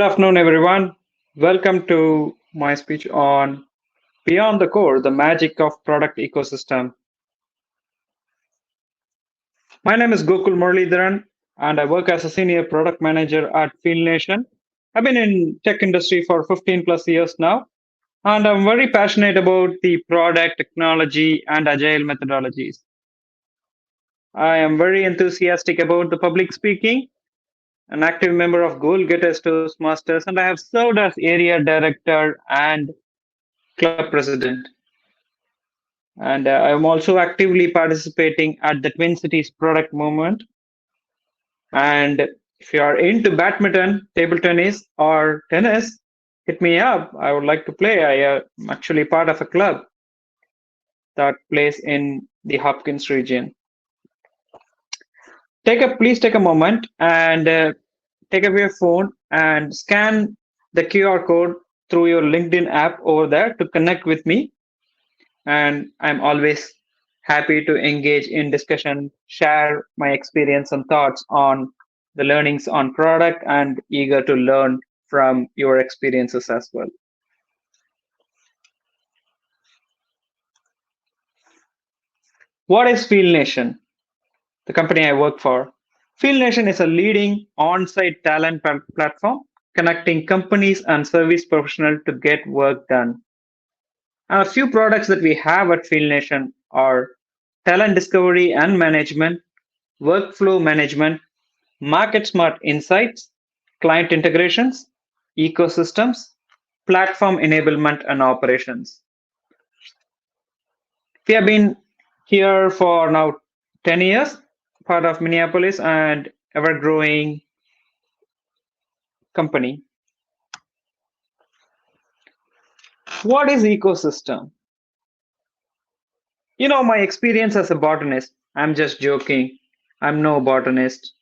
Good afternoon, everyone. Welcome to my speech on Beyond the Core, the Magic of Product Ecosystem. My name is Gokul Muralidharan, and I work as a senior product manager at FieldNation. I've been in tech industry for 15 plus years now, and I'm very passionate about the product, technology, and agile methodologies. I am very enthusiastic about the public speaking, an active member of Goal Getters Toastmasters, and I have served as area director and club president. And I'm also actively participating at the Twin Cities product movement. And if you are into badminton, table tennis, or tennis, hit me up. I would like to play. I am actually part of a club that plays in the Hopkins region. Please take a moment and take up your phone and scan the QR code through your LinkedIn app over there to connect with me. And I'm always happy to engage in discussion, share my experience and thoughts on the learnings on product, and eager to learn from your experiences as well. What is Field Nation, the company I work for? Field Nation is a leading on-site talent platform connecting companies and service professionals to get work done. And a few products that we have at Field Nation are talent discovery and management, workflow management, market smart insights, client integrations, ecosystems, platform enablement, and operations. We have been here for now 10 years, part of Minneapolis and ever growing company. What is ecosystem? My experience as a botanist, I'm just joking. I'm no botanist.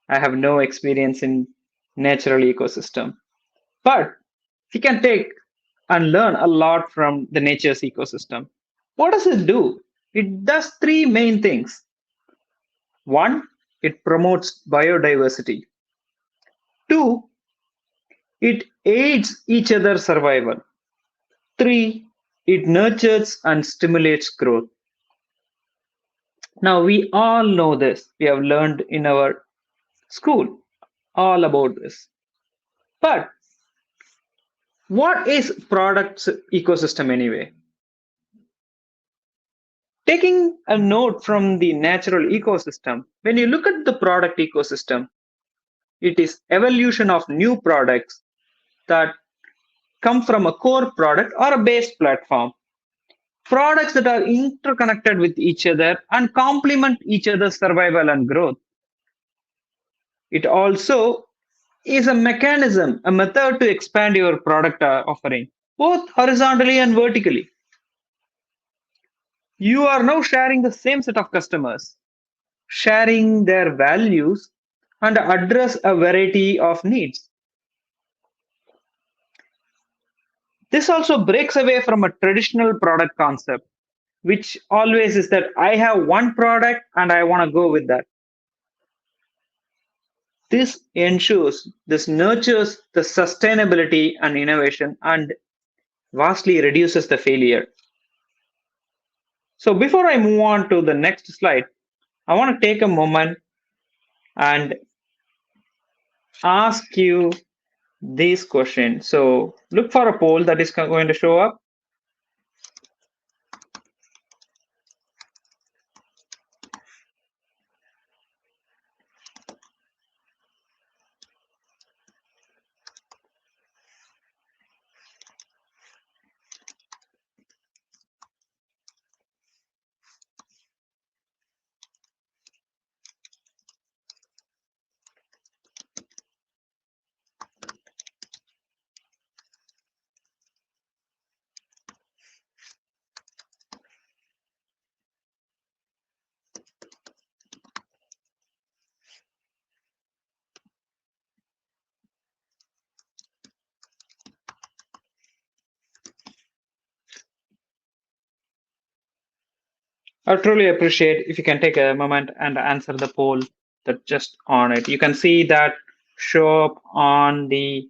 I have no experience in natural ecosystem. But we can take and learn a lot from the nature's ecosystem. What does it do? It does three main things. One, it promotes biodiversity. Two, it aids each other's survival. Three, it nurtures and stimulates growth. Now, we all know this. We have learned in our school all about this. But what is products ecosystem anyway? Taking a note from the natural ecosystem, when you look at the product ecosystem, it is evolution of new products that come from a core product or a base platform. Products that are interconnected with each other and complement each other's survival and growth. It also is a mechanism, a method to expand your product offering, both horizontally and vertically. You are now sharing the same set of customers, sharing their values, and address a variety of needs. This also breaks away from a traditional product concept, which always is that I have one product and I want to go with that. This nurtures the sustainability and innovation and vastly reduces the failure. So before I move on to the next slide, I want to take a moment and ask you these questions. So look for a poll that is going to show up. I truly appreciate if you can take a moment and answer the poll that just on it. You can see that show up on the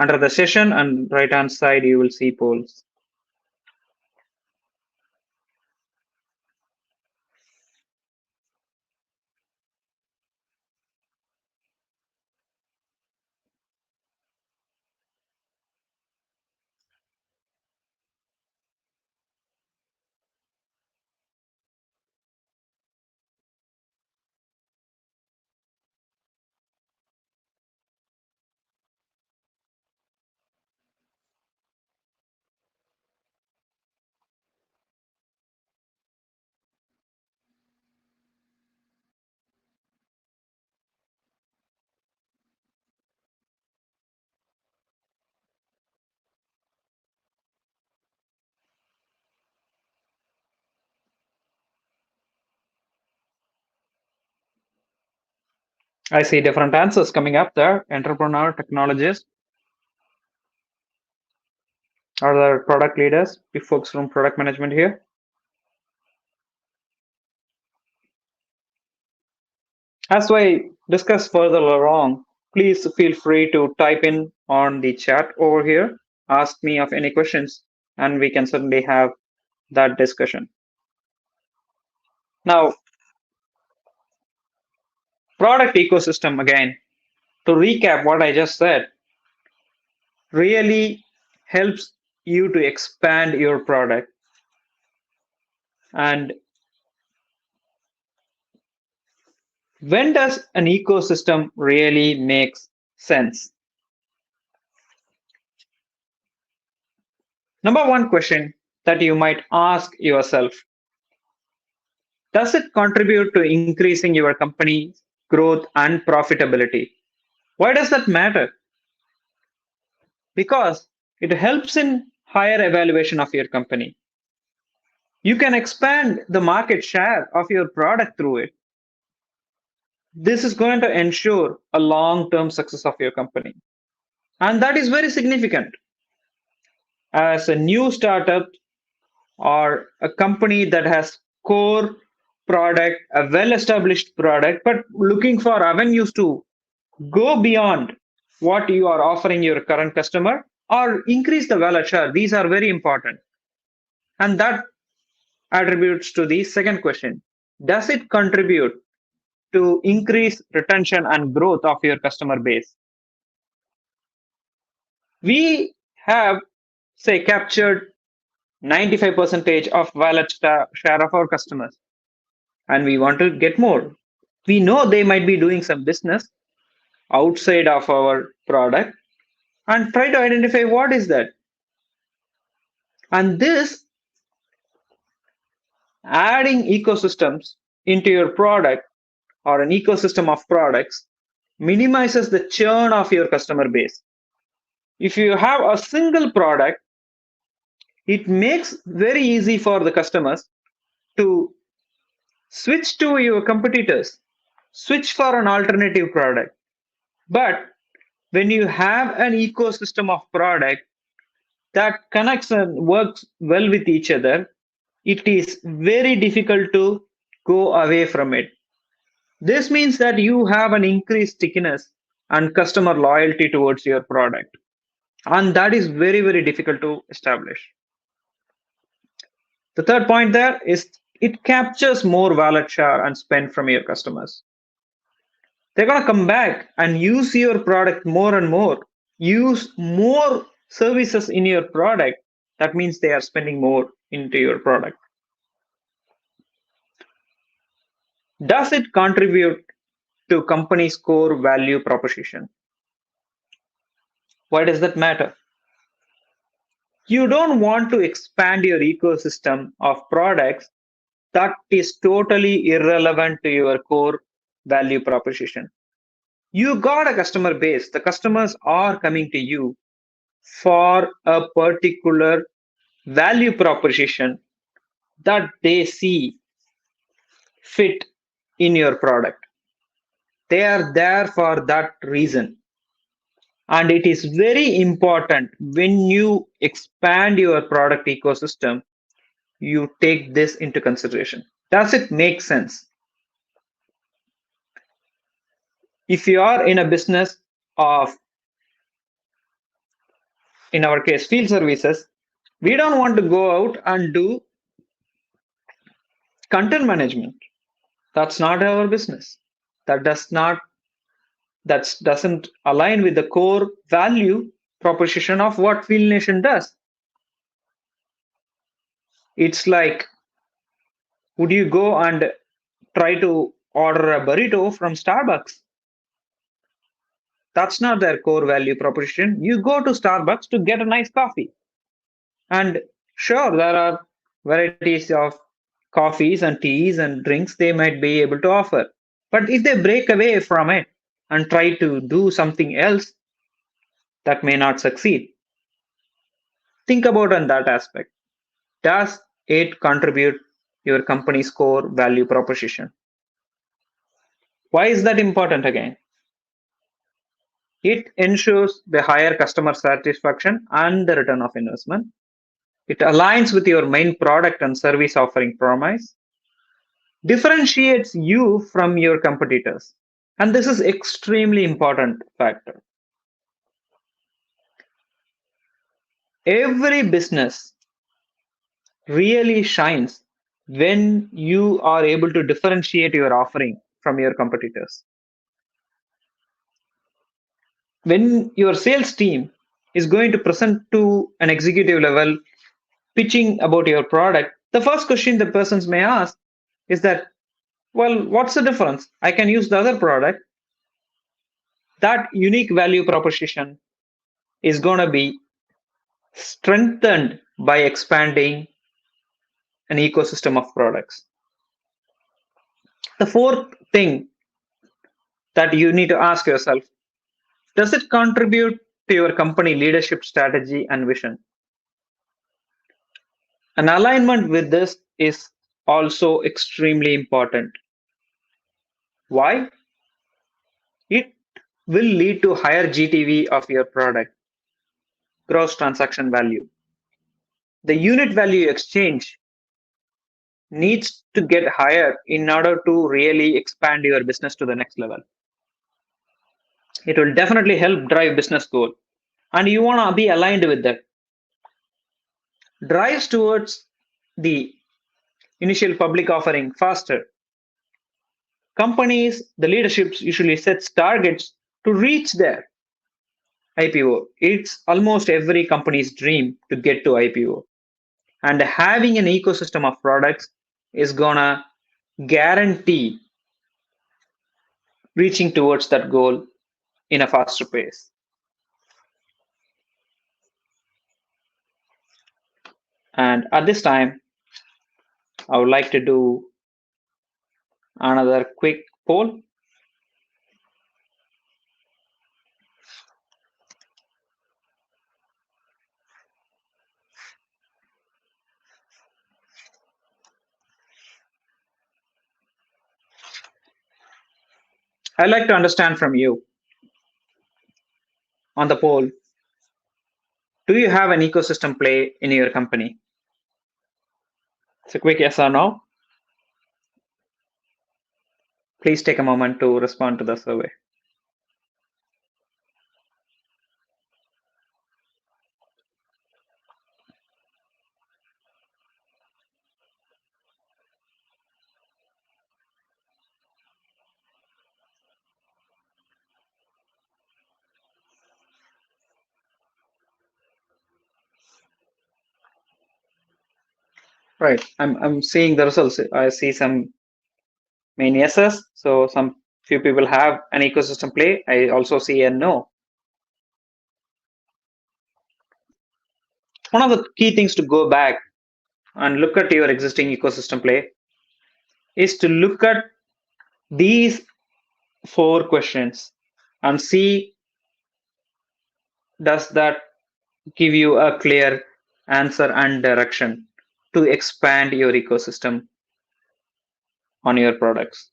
Under the session and right hand side, you will see polls. I see different answers coming up there. Entrepreneur, technologist, other product leaders, the folks from product management here. As I discuss further along, please feel free to type in on the chat over here, ask me of any questions, and we can certainly have that discussion. Now, product ecosystem again, to recap what I just said, really helps you to expand your product. And when does an ecosystem really makes sense? Number one question that you might ask yourself: does it contribute to increasing your company's growth and profitability? Why does that matter? Because it helps in higher evaluation of your company. You can expand the market share of your product through it. This is going to ensure a long term success of your company. And that is very significant. As a new startup or a company that has core product, a well established product, but looking for avenues to go beyond what you are offering your current customer or increase the wallet share, these are very important. And that attributes to the second question: does it contribute to increase retention and growth of your customer base? We have, say, captured 95 percentage of wallet share of our customers, and we want to get more. We know they might be doing some business outside of our product, and try to identify what is that. And this adding ecosystems into your product or an ecosystem of products minimizes the churn of your customer base. If you have a single product, it makes very easy for the customers to switch to your competitors, switch for an alternative product. But when you have an ecosystem of product that connects and works well with each other, it is very difficult to go away from it. This means that you have an increased stickiness and customer loyalty towards your product. And that is very, very difficult to establish. The third point there is it captures more wallet share and spend from your customers. They're going to come back and use your product more and more, use more services in your product. That means they are spending more into your product. Does it contribute to company's core value proposition? Why does that matter? You don't want to expand your ecosystem of products that is totally irrelevant to your core value proposition. You got a customer base. The customers are coming to you for a particular value proposition that they see fit in your product. They are there for that reason. And it is very important when you expand your product ecosystem, you take this into consideration. Does it make sense? If you are in a business of in our case, field services, we don't want to go out and do content management. That's not our business. That does not that doesn't align with the core value proposition of what Field Nation does. It's like, would you go and try to order a burrito from Starbucks? That's not their core value proposition. You go to Starbucks to get a nice coffee. And sure, there are varieties of coffees and teas and drinks they might be able to offer. But if they break away from it and try to do something else, that may not succeed. Think about on that aspect. Does it contribute your company's core value proposition? Why is that important again? It ensures the higher customer satisfaction and the return of investment. It aligns with your main product and service offering promise, differentiates you from your competitors. And this is extremely important factor. Every business really shines when you are able to differentiate your offering from your competitors. When your sales team is going to present to an executive level pitching about your product, the first question the persons may ask is that, well, what's the difference? I can use the other product. That unique value proposition is going to be strengthened by expanding an ecosystem of products. The fourth thing that you need to ask yourself, does it contribute to your company leadership strategy and vision? An alignment with this is also extremely important. Why? It will lead to higher GTV of your product, gross transaction value. The unit value exchange needs to get higher in order to really expand your business to the next level. It will definitely help drive business goal, and you want to be aligned with that. Drives towards the initial public offering faster. Companies, the leaderships usually sets targets to reach their IPO. It's almost every company's dream to get to IPO. And having an ecosystem of products is gonna guarantee reaching towards that goal in a faster pace. And at this time, I would like to do another quick poll. I'd like to understand from you on the poll, do you have an ecosystem play in your company? It's a quick yes or no. Please take a moment to respond to the survey. Right, I'm seeing the results. I see some main yeses, so some few people have an ecosystem play. I also see a no. One of the key things to go back and look at your existing ecosystem play is to look at these four questions and see, does that give you a clear answer and direction to expand your ecosystem on your products.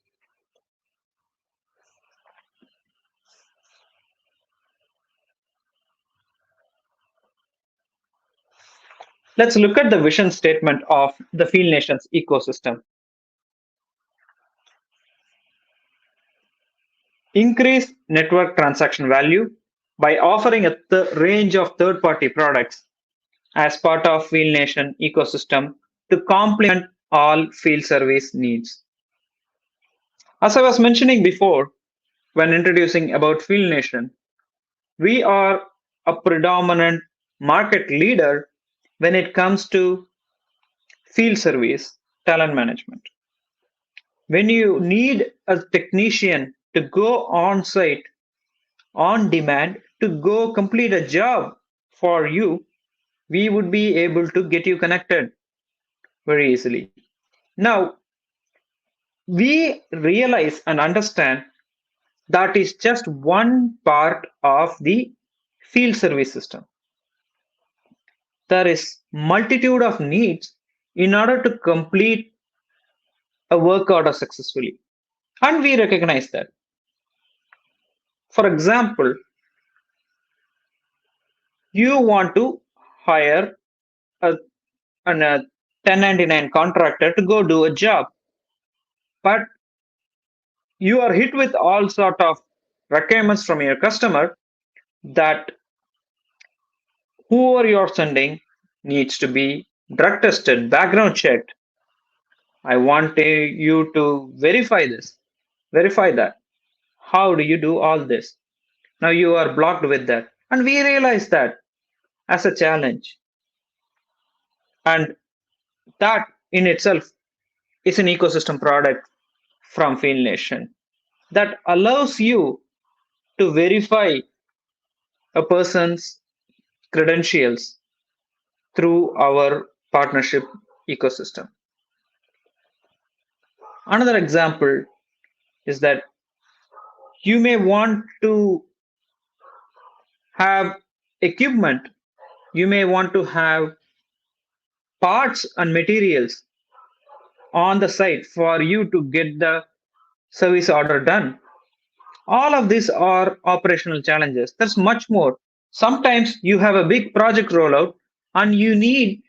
Let's look at the vision statement of the Field Nation's ecosystem. Increase network transaction value by offering a range of third party products as part of Field Nation ecosystem to complement all field service needs. As I was mentioning before when introducing about Field Nation, we are a predominant market leader when it comes to field service talent management. When you need a technician to go on site on demand to go complete a job for you, we would be able to get you connected very easily. Now, we realize and understand that is just one part of the field service system. There is multitude of needs in order to complete a work order successfully. And we recognize that. For example, you want to hire a, a 1099 contractor to go do a job, but you are hit with all sort of requirements from your customer that whoever you're sending needs to be drug tested, background checked. I want you to verify this, verify that. How do you do all this? Now you are blocked with that. And we realize that as a challenge. And that in itself is an ecosystem product from Field Nation that allows you to verify a person's credentials through our partnership ecosystem. Another example is that you may want to have equipment, you may want to have parts and materials on the site for you to get the service order done. All of these are operational challenges. There's much more. Sometimes you have a big project rollout and you need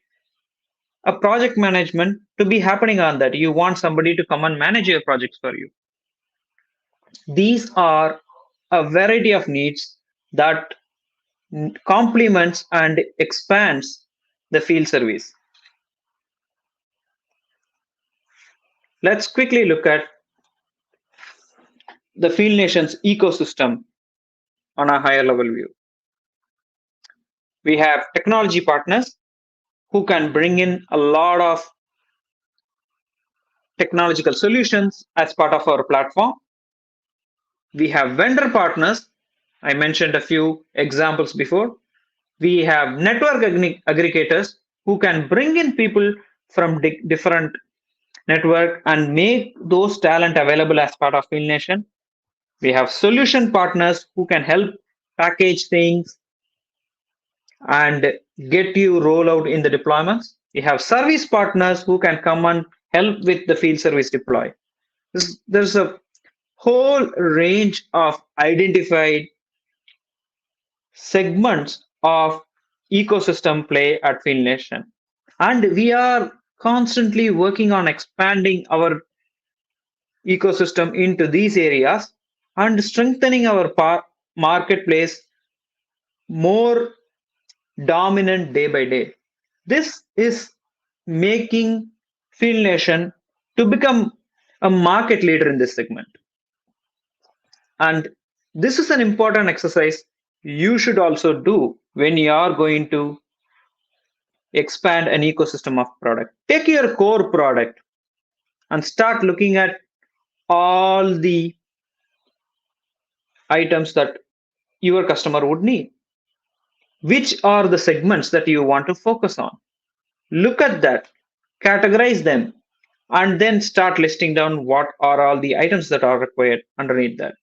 a project management to be happening on that. You want somebody to come and manage your projects for you. These are a variety of needs that complements and expands the field service. Let's quickly look at the Field Nation's ecosystem on a higher level view. We have technology partners who can bring in a lot of technological solutions as part of our platform. We have vendor partners. I mentioned a few examples before. We have network aggregators who can bring in people from different network and make those talent available as part of Field Nation. We have solution partners who can help package things and get you roll out in the deployments. We have service partners who can come and help with the field service deploy. There's a whole range of identified segments of ecosystem play at Field Nation. And we are constantly working on expanding our ecosystem into these areas and strengthening our marketplace more dominant day by day. This is making Field Nation to become a market leader in this segment. And this is an important exercise you should also do when you are going to expand an ecosystem of product. Take your core product and start looking at all the items that your customer would need. Which are the segments that you want to focus on? Look at that, categorize them, and then start listing down what are all the items that are required underneath that.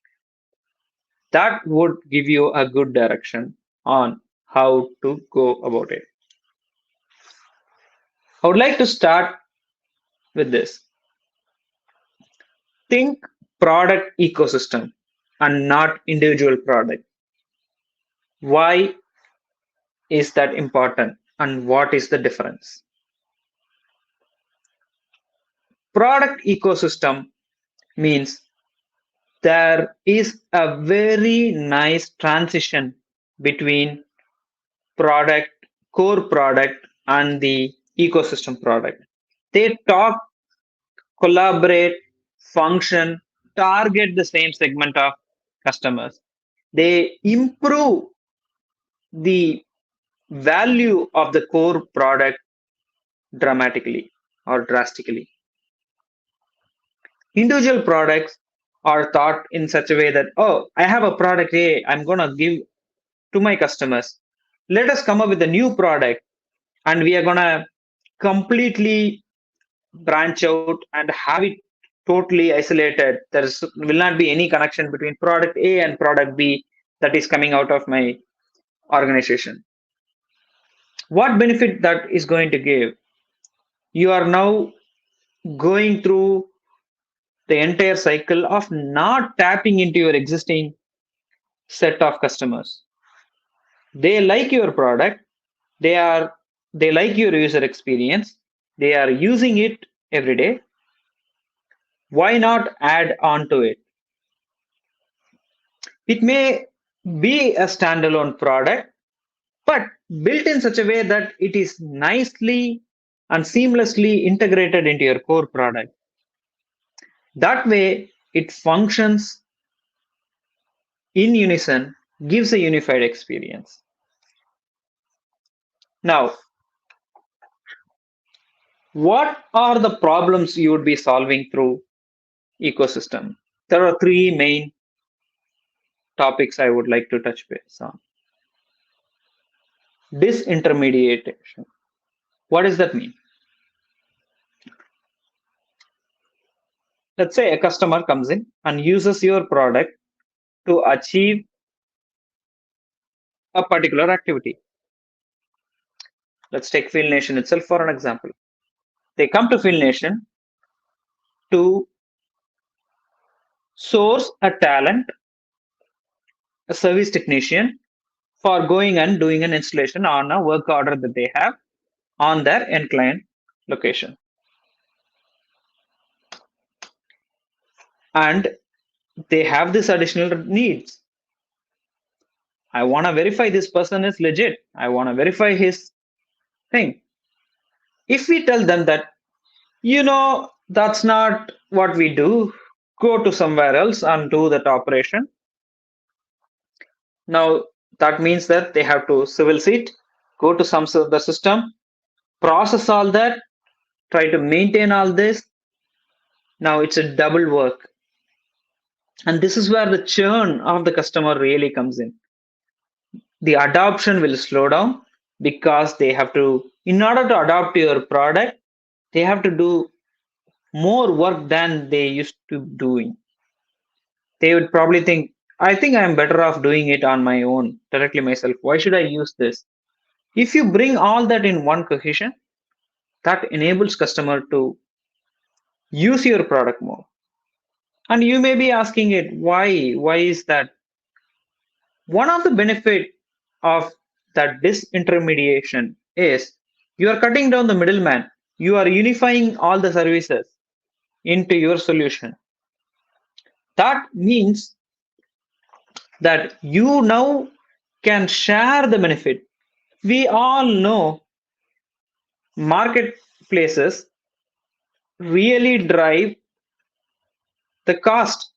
That would give you a good direction on how to go about it. I would like to start with this. Think product ecosystem and not individual product. Why is that important and what is the difference? Product ecosystem means there is a very nice transition between product, core product, and the ecosystem product. They talk, collaborate, function, target the same segment of customers. They improve the value of the core product dramatically or drastically. Individual products are thought in such a way that, oh, I have a product A, I'm going to give to my customers. Let us come up with a new product and we are going to completely branch out and have it totally isolated. Will not be any connection between product A and product B that is coming out of my organization. What benefit that is going to give? You are now going through the entire cycle of not tapping into your existing set of customers. They like your product, they are they like your user experience, they are using it every day. Why not add on to it? It may be a standalone product, but built in such a way that it is nicely and seamlessly integrated into your core product. That way, it functions in unison, gives a unified experience. Now, what are the problems you would be solving through ecosystem? There are three main topics I would like to touch base on. Disintermediation. What does that mean? Let's say a customer comes in and uses your product to achieve a particular activity. Let's take Field Nation itself for an example. They come to Field Nation to source a talent, a service technician, for going and doing an installation on a work order that they have on their end client location. And they have this additional needs. I want to verify this person is legit. I want to verify his thing. If we tell them that, that's not what we do, go to somewhere else and do that operation. Now, that means that they have to civil seat, go to some the system, process all that, try to maintain all this. Now it's a double work. And this is where the churn of the customer really comes in. The adoption will slow down because they have to, in order to adopt your product, they have to do more work than they used to doing. They would probably think, I think I'm better off doing it on my own, directly myself. Why should I use this? If you bring all that in one cohesion, that enables customer to use your product more. And you may be asking it, why? Why is that? One of the benefit of that disintermediation is you are cutting down the middleman. You are unifying all the services into your solution. That means that you now can share the benefit. We all know marketplaces really drive the cost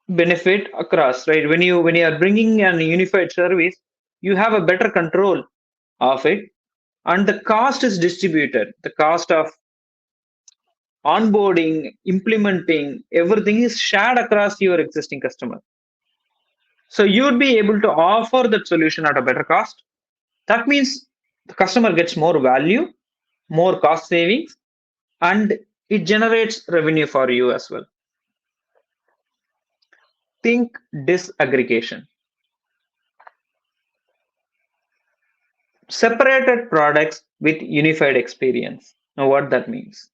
benefit across, right? When you are bringing an unified service, you have a better control of it, and the cost is distributed. The cost of onboarding, implementing, everything is shared across your existing customer. So you would be able to offer that solution at a better cost. That means the customer gets more value, more cost savings, and it generates revenue for you as well. Think disaggregation. Separated products with unified experience. Now, what that means?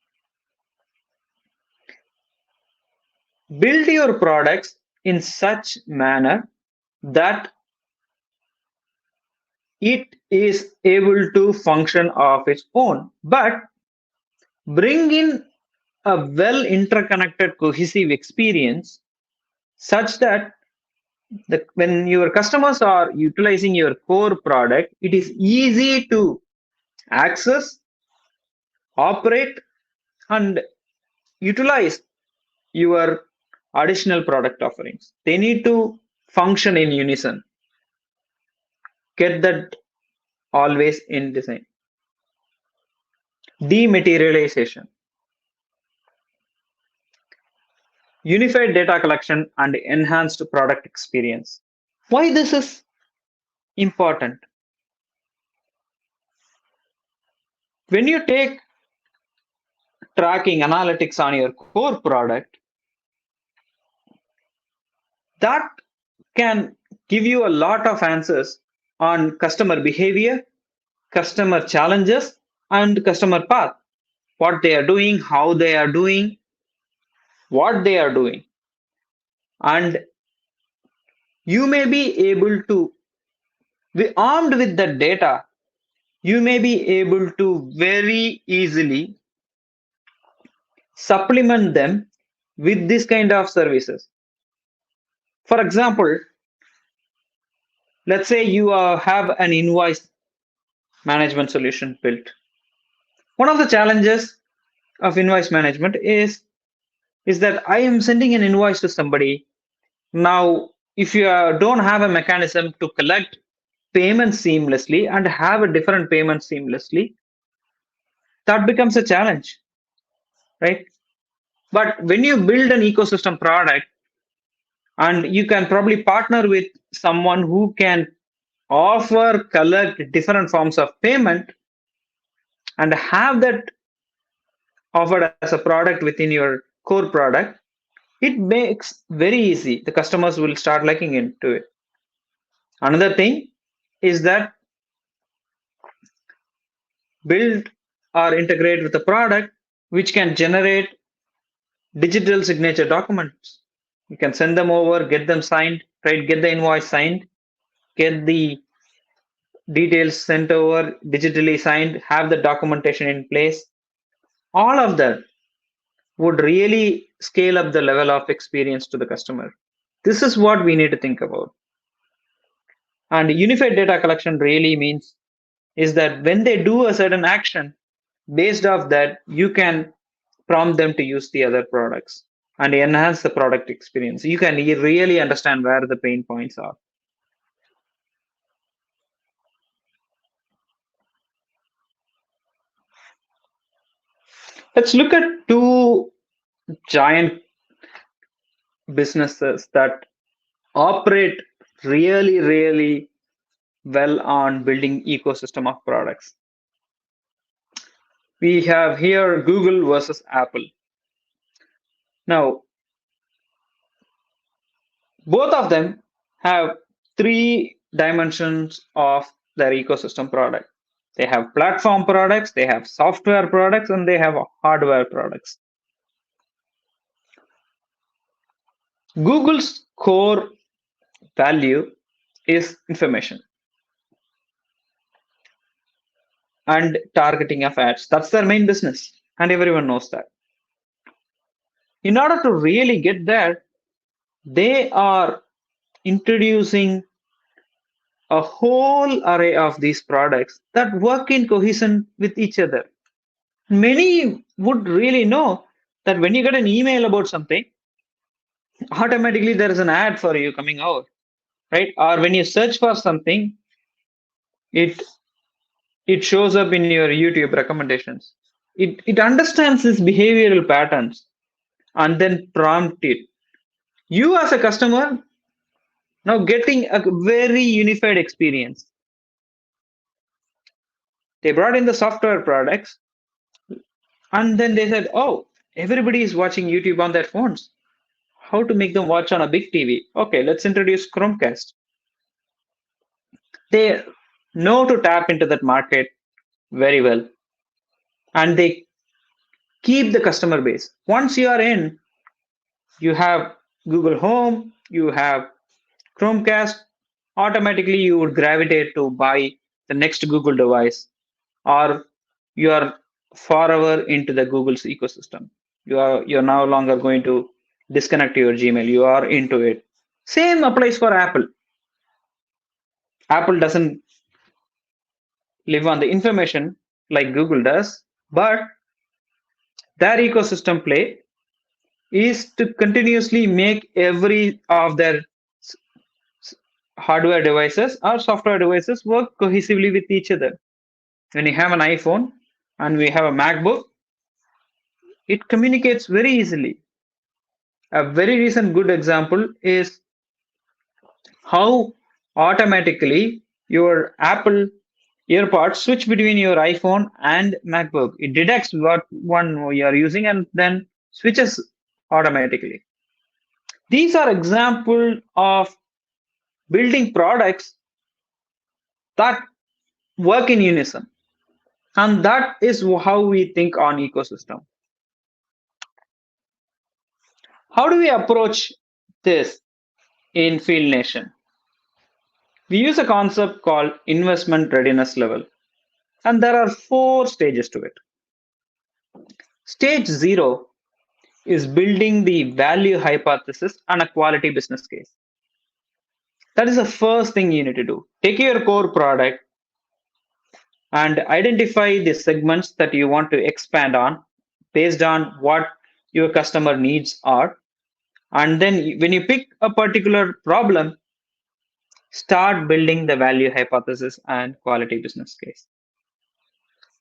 Build your products in such manner that it is able to function of its own, but bring in a well interconnected cohesive experience such that When your customers are utilizing your core product, it is easy to access, operate, and utilize your additional product offerings. They need to function in unison. Get that always in design. Dematerialization, unified data collection, and enhanced product experience. Why this is important? When you take tracking analytics on your core product, that can give you a lot of answers on customer behavior, customer challenges, and customer path. What they are doing, how they are doing, what they are doing. And you may be able to be armed with that data. You may be able to very easily supplement them with this kind of services. For example, let's say you have an invoice management solution built. One of the challenges of invoice management is that I am sending an invoice to somebody. Now, if you don't have a mechanism to collect payment seamlessly and have a different payment seamlessly, that becomes a challenge, right? But when you build an ecosystem product and you can probably partner with someone who can offer, collect different forms of payment and have that offered as a product within your core product, it makes very easy. The customers will start liking into it. Another thing is that build or integrate with a product which can generate digital signature documents. You can send them over, get them signed, right? Get the invoice signed, get the details sent over, digitally signed, have the documentation in place. All of that would really scale up the level of experience to the customer. This is what we need to think about. And unified data collection really means is that when they do a certain action, based off that, you can prompt them to use the other products and enhance the product experience. You can really understand where the pain points are. Let's look at two giant businesses that operate really, really well on building ecosystem of products. We have here Google versus Apple. Now, both of them have three dimensions of their ecosystem product. They have platform products, they have software products, and they have hardware products. Google's core value is information and targeting of ads. That's their main business, and everyone knows that. In order to really get there, they are introducing a whole array of these products that work in cohesion with each other. Many would really know that when you get an email about something, automatically there is an ad for you coming out, right? Or when you search for something, it it shows up in your YouTube recommendations. It understands its behavioral patterns and then prompt it. You as a customer now getting a very unified experience. They brought in the software products and then they said, oh, everybody is watching YouTube on their phones. How to make them watch on a big TV? Okay, let's introduce Chromecast. They know to tap into that market very well and they keep the customer base. Once you are in, you have Google Home, you have Chromecast, automatically you would gravitate to buy the next Google device, or you are forever into the Google's ecosystem. You're no longer going to disconnect your Gmail. You are into it. Same applies for Apple. Apple doesn't live on the information like Google does, but their ecosystem play is to continuously make every of their s- hardware devices or software devices work cohesively with each other. When you have an iPhone and we have a MacBook, it communicates very easily. A very recent good example is how automatically your Apple AirPods switch between your iPhone and MacBook. It detects what one you are using and then switches automatically. These are examples of building products that work in unison. And that is how we think on ecosystem. How do we approach this in Field Nation? We use a concept called investment readiness level. And there are four stages to it. Stage zero is building the value hypothesis and a quality business case. That is the first thing you need to do. Take your core product and identify the segments that you want to expand on based on what your customer needs are. And then when you pick a particular problem, start building the value hypothesis and quality business case.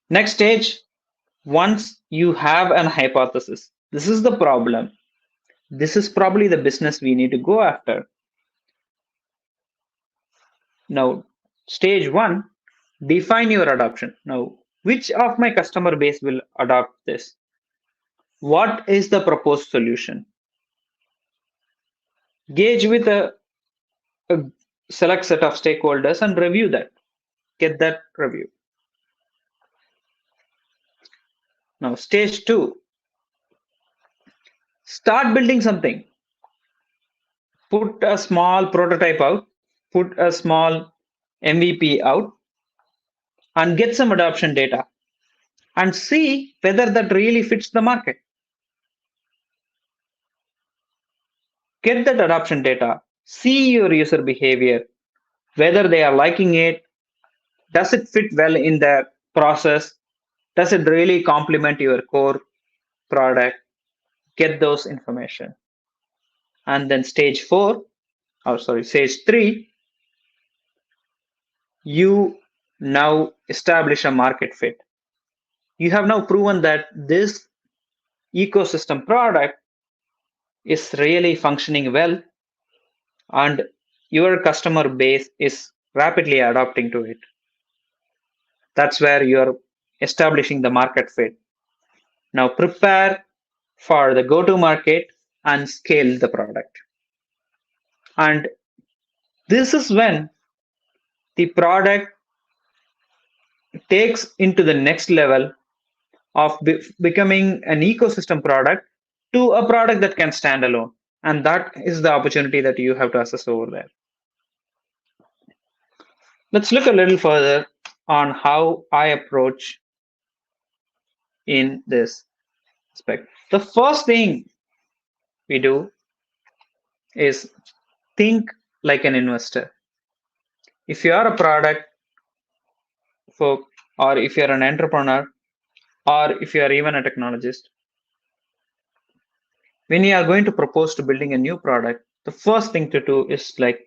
Next stage, once you have an hypothesis, this is the problem. This is probably the business we need to go after. Now, stage one, define your adoption. Now, which of my customer base will adopt this? What is the proposed solution? Gauge with a select set of stakeholders and review that. Get that review. Now, stage two, start building something. Put a small prototype out, put a small MVP out, and get some adoption data and see whether that really fits the market. Get that adoption data, see your user behavior, whether they are liking it, does it fit well in their process, does it really complement your core product, get those information. And then stage three, you now establish a market fit. You have now proven that this ecosystem product is really functioning well and your customer base is rapidly adopting to it. That's where you're establishing the market fit. Now prepare for the go to market and scale the product. And this is when the product takes into the next level of becoming an ecosystem product to a product that can stand alone. And that is the opportunity that you have to assess over there. Let's look a little further on how I approach in this aspect. The first thing we do is think like an investor. If you are a product folk, or if you're an entrepreneur, or if you are even a technologist, when you are going to propose to building a new product, the first thing to do is like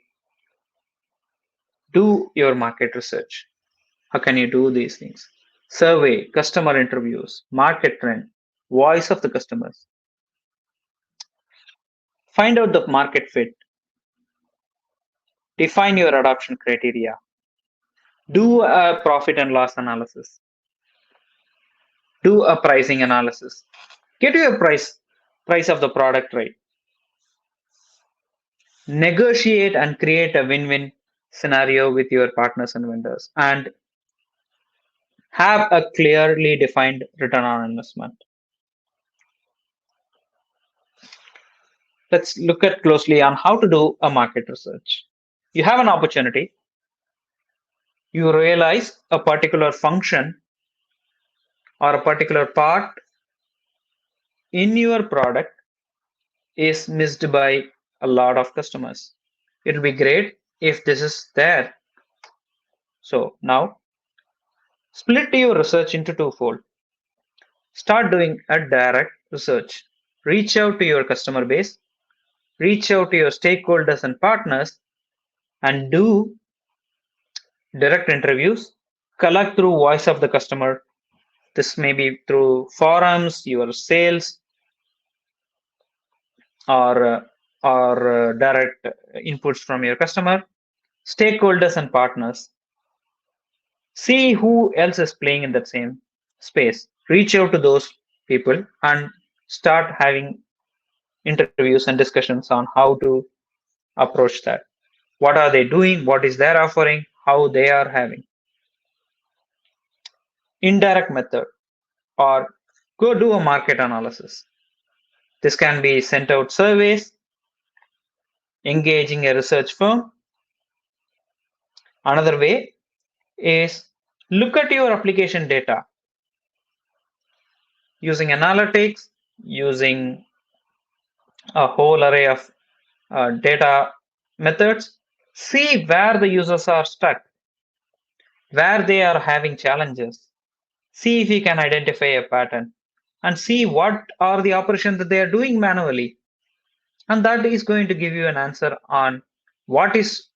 do your market research. How can you do these things? Survey, customer interviews, market trend, voice of the customers. Find out the market fit. Define your adoption criteria. Do a profit and loss analysis. Do a pricing analysis. Get your price of the product right. Negotiate and create a win-win scenario with your partners and vendors, and have a clearly defined return on investment. Let's look at closely on how to do a market research. You have an opportunity. You realize a particular function or a particular part in your product is missed by a lot of customers. It'll be great if this is there. So now split your research into twofold. Start doing a direct research. Reach out to your customer base, reach out to your stakeholders and partners, and do direct interviews. Collect through voice of the customer. This may be through forums, your sales, or direct inputs from your customer, stakeholders and partners. See who else is playing in that same space. Reach out to those people and start having interviews and discussions on how to approach that. What are they doing? What is their offering? How they are having. Indirect method, or go do a market analysis. This can be sent out surveys, engaging a research firm. Another way is look at your application data using analytics, using a whole array of data methods. See where the users are stuck, where they are having challenges. See if you can identify a pattern and see what are the operations that they are doing manually. And that is going to give you an answer on what is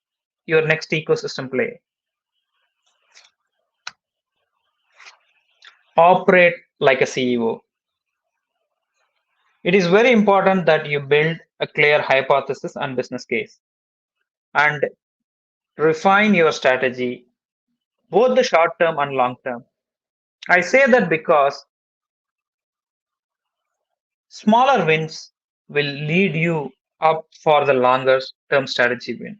your next ecosystem play. Operate like a CEO. It is very important that you build a clear hypothesis and business case and refine your strategy, both the short term and long term. I say that because smaller wins will lead you up for the longer term strategy win.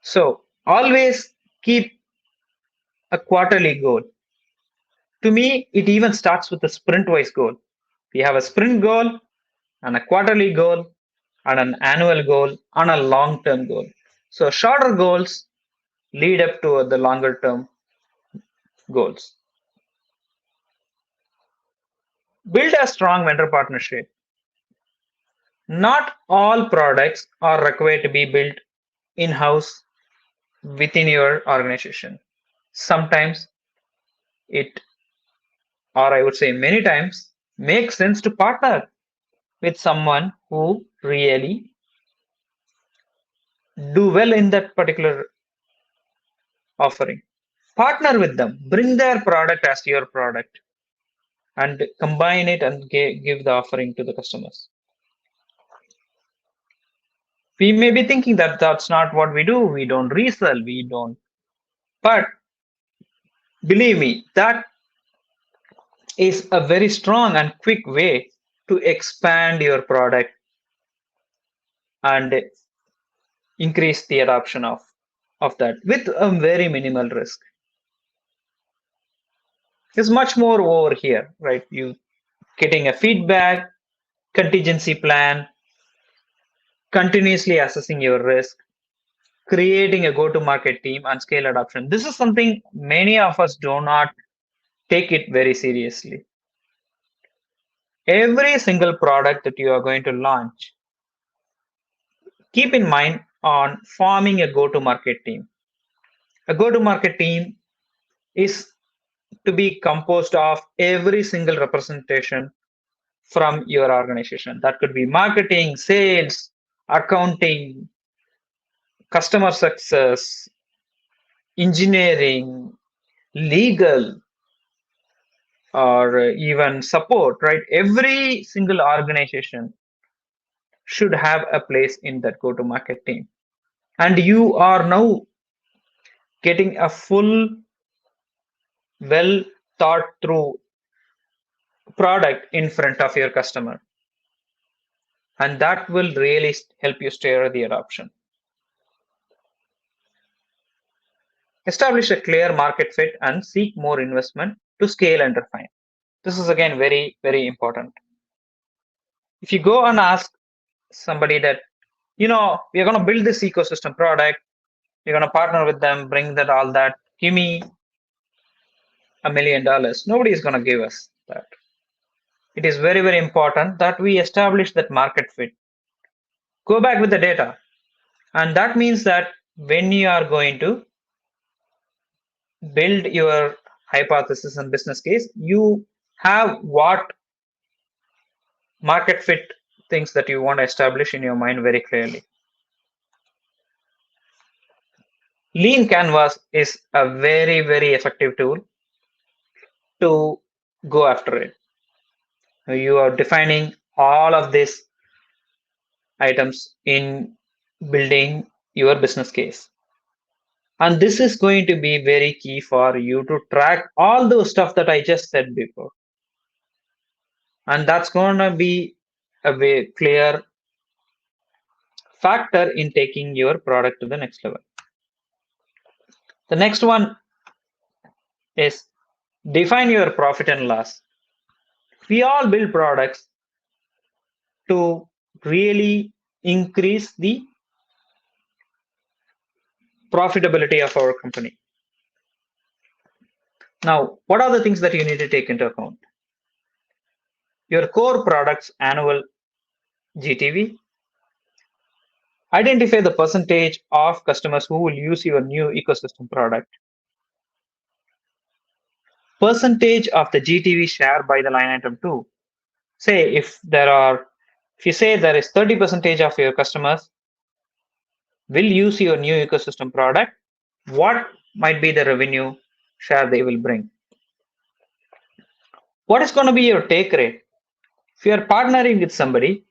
So always keep a quarterly goal. To me, it even starts with a sprint wise goal. We have a sprint goal and a quarterly goal and an annual goal and a long term goal. So shorter goals lead up to the longer term goals. Build a strong vendor partnership. Not all products are required to be built in house within your organization. Sometimes it, or I would say many times, makes sense to partner with someone who really do well in that particular offering. Partner with them, bring their product as your product, and combine it and give the offering to the customers. We may be thinking that that's not what we do. We don't resell, we don't. But believe me, that is a very strong and quick way to expand your product and increase the adoption of that with a very minimal risk. There's much more over here, right? You getting a feedback, contingency plan, continuously assessing your risk, creating a go-to-market team, and scale adoption. This is something many of us do not take it very seriously. Every single product that you are going to launch, keep in mind on forming a go-to-market team. A go-to-market team is to be composed of every single representation from your organization. That could be marketing, sales, accounting, customer success, engineering, legal, or even support, right? Every single organization should have a place in that go to market team. And you are now getting a full, well thought through product in front of your customer. And that will really help you steer the adoption. Establish a clear market fit and seek more investment to scale and refine. This is again very, very important. If you go and ask somebody that, we're going to build this ecosystem product, we're going to partner with them, bring that, all that, give me $1 million. Nobody is going to give us that. It is very, very important that we establish that market fit. Go back with the data. And that means that when you are going to build your hypothesis and business case, you have what market fit things that you want to establish in your mind very clearly. Lean Canvas is a very, very effective tool to go after it. You are defining all of these items in building your business case. And this is going to be very key for you to track all those stuff that I just said before. And that's going to be a very clear factor in taking your product to the next level. The next one is define your profit and loss. We all build products to really increase the profitability of our company. Now, what are the things that you need to take into account? Your core product's annual GTV. Identify the percentage of customers who will use your new ecosystem product. Percentage of the GTV share by the line item 2. Say if you say there is 30% of your customers will use your new ecosystem product, what might be the revenue share they will bring? What is going to be your take rate? If you are partnering with somebody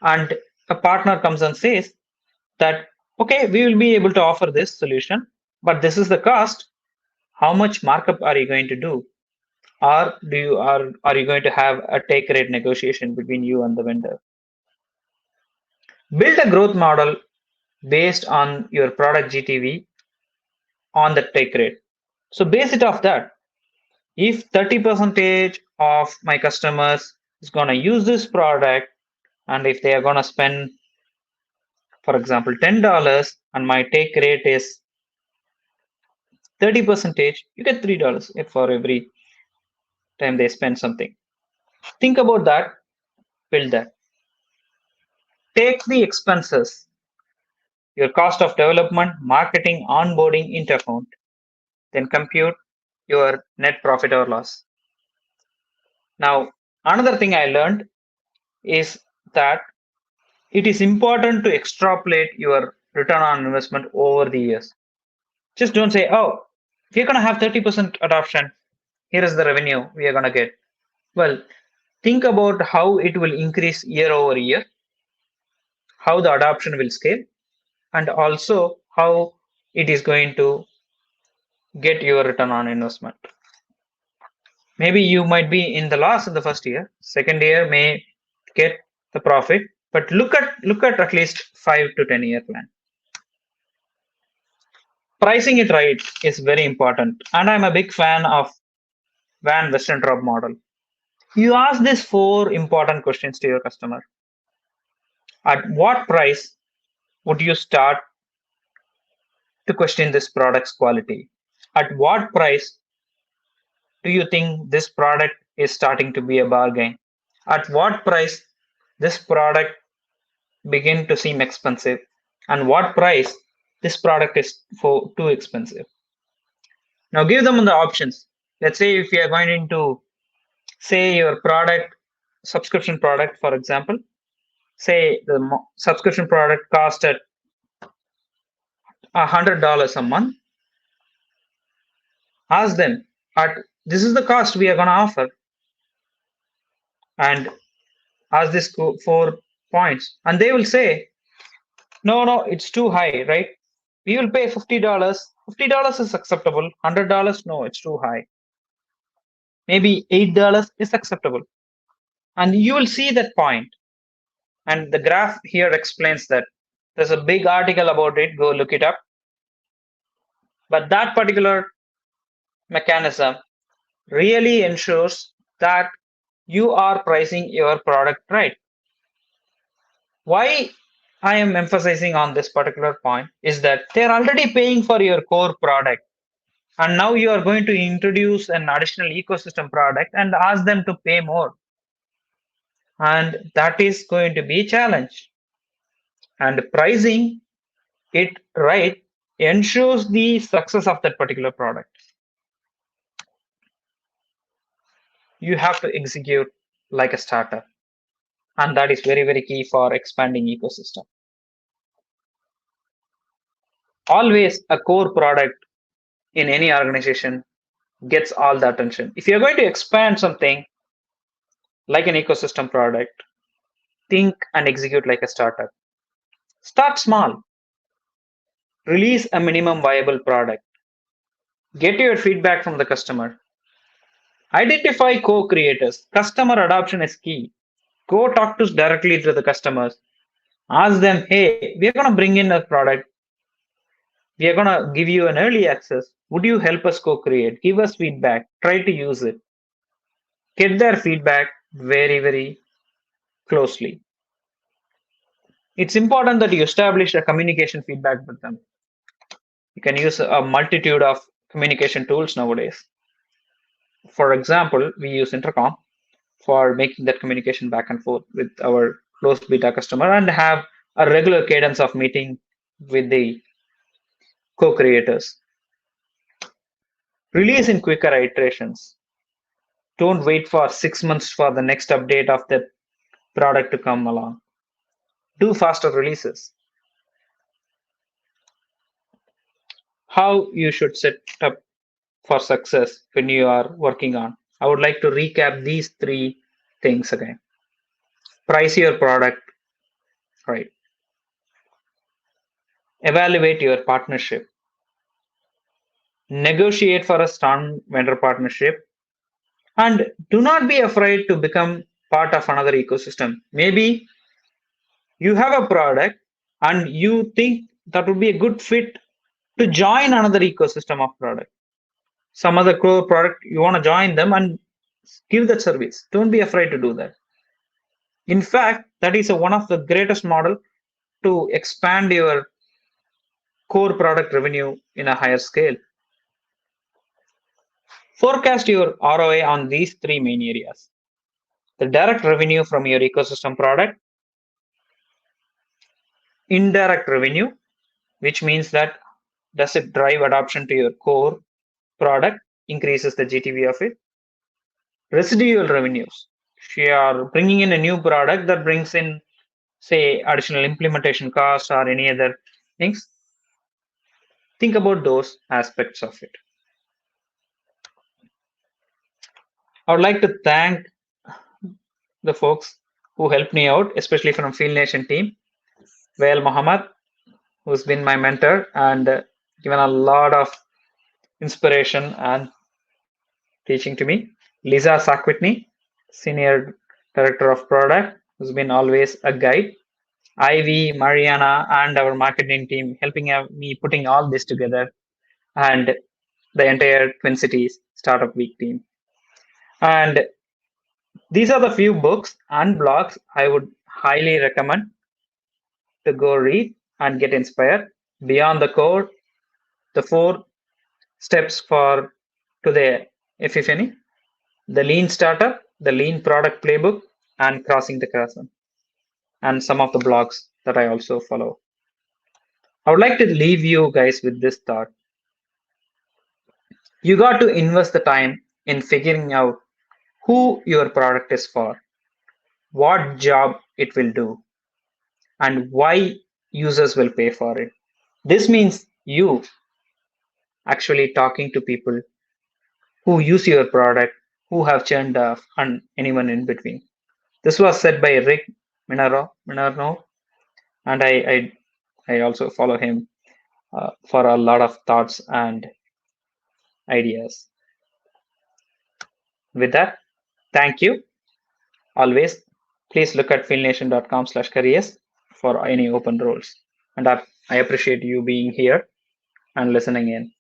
and a partner comes and says that, okay, we will be able to offer this solution, but this is the cost. How much markup are you going to do? Or are you going to have a take rate negotiation between you and the vendor? Build a growth model based on your product GTV on the take rate. So base it off that. If 30% of my customers is going to use this product, and if they are going to spend, for example, $10 and my take rate is 30%, you get $3 for every time they spend something. Think about that, build that. Take the expenses, your cost of development, marketing, onboarding into account. Then compute your net profit or loss. Now, another thing I learned is that it is important to extrapolate your return on investment over the years. Just don't say, oh, if you're going to have 30% adoption, here is the revenue we are going to get. Well, think about how it will increase year over year, how the adoption will scale, and also how it is going to get your return on investment. Maybe you might be in the loss in the first year, second year may get the profit, but look at least 5 to 10 year plan. Pricing it right is very important, and I'm a big fan of Van Westentrop model. You ask these 4 important questions to your customer. At what price would you start to question this product's quality? At what price do you think this product is starting to be a bargain? At what price this product begin to seem expensive? And what price this product is for too expensive? Now give them the options. Let's say if you are going into, say, your product, subscription product, for example, say the subscription product cost at $100 a month. Ask them, at this is the cost we are going to offer, and ask these 4 points, and they will say, no, it's too high, right? We will pay $50. $50 is acceptable. $100, no, it's too high. Maybe $8 is acceptable. And you will see that point. And the graph here explains that. There's a big article about it. Go look it up. But that particular mechanism really ensures that you are pricing your product right. Why I am emphasizing on this particular point is that they're already paying for your core product. And now you are going to introduce an additional ecosystem product and ask them to pay more. And that is going to be a challenge. And pricing it right ensures the success of that particular product. You have to execute like a startup, and that is very, very key for expanding ecosystem. Always a core product in any organization gets all the attention. If you're going to expand something like an ecosystem product, think and execute like a startup. Start small, release a minimum viable product, get your feedback from the customer, identify co-creators. Customer adoption is key. Go talk to directly to the customers. Ask them, hey, we're going to bring in a product. We are going to give you an early access. Would you help us co-create? Give us feedback. Try to use it. Get their feedback very, very closely. It's important that you establish a communication feedback with them. You can use a multitude of communication tools nowadays. For example, we use Intercom for making that communication back and forth with our closed beta customer and have a regular cadence of meeting with the co-creators. Release in quicker iterations. Don't wait for 6 months for the next update of the product to come along. Do faster releases. How you should set up for success when you are working on. I would like to recap these three things again. Price your product right. Evaluate your partnership. Negotiate for a strong vendor partnership. And do not be afraid to become part of another ecosystem. Maybe you have a product and you think that would be a good fit to join another ecosystem of product. Some other core product, you want to join them and give that service. Don't be afraid to do that. In fact, that is one of the greatest model to expand your core product revenue in a higher scale. Forecast your ROI on these three main areas. The direct revenue from your ecosystem product, indirect revenue, which means that does it drive adoption to your core product, increases the GTV of it. Residual revenues, if you are bringing in a new product that brings in, say, additional implementation costs or any other things, think about those aspects of it. I would like to thank the folks who helped me out, especially from Field Nation team. Wael Mohammed, who's been my mentor and given a lot of inspiration and teaching to me. Lisa Sakwitney, Senior Director of Product, who's been always a guide. Ivy, Mariana, and our marketing team helping me putting all this together, and the entire Twin Cities Startup Week team. And these are the few books and blogs I would highly recommend to go read and get inspired. Beyond the Core, the 4 steps for to the Epiphany, the Lean Startup, the Lean Product Playbook, and Crossing the Chasm, and some of the blogs that I also follow. I would like to leave you guys with this thought. You got to invest the time in figuring out who your product is for, what job it will do, and why users will pay for it. This means you actually talking to people who use your product, who have churned off, and anyone in between. This was said by Rick Minerno, and I also follow him for a lot of thoughts and ideas. With that, thank you. Always, please look at fieldnation.com/careers for any open roles. And I appreciate you being here and listening in.